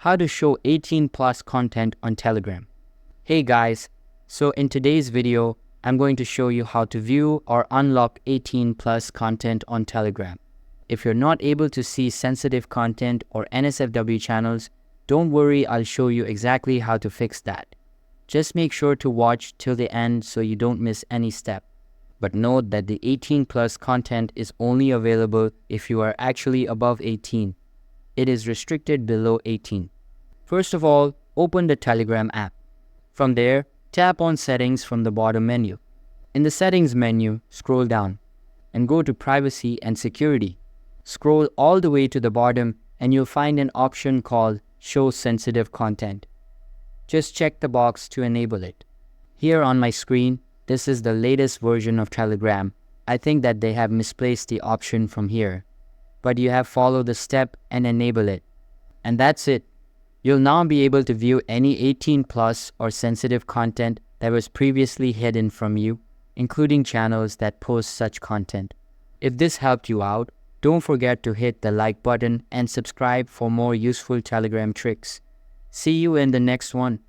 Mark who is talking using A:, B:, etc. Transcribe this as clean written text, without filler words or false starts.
A: How to show 18 plus content on Telegram. Hey guys, so in today's video, I'm going to show you how to view or unlock 18 plus content on Telegram. If you're not able to see sensitive content or NSFW channels, don't worry, I'll show you exactly how to fix that. Just make sure to watch till the end so you don't miss any step. But note that the 18 plus content is only available if you are actually above 18. It is restricted below 18. First of all, open the Telegram app. From there, tap on Settings from the bottom menu. In the Settings menu, scroll down and go to Privacy and Security. Scroll all the way to the bottom and you'll find an option called Show Sensitive Content. Just check the box to enable it. Here on my screen, this is the latest version of Telegram. I think that they have misplaced the option from here. But you have followed the step and enable it. And that's it. You'll now be able to view any 18 plus or sensitive content that was previously hidden from you, including channels that post such content. If this helped you out, don't forget to hit the like button and subscribe for more useful Telegram tricks. See you in the next one.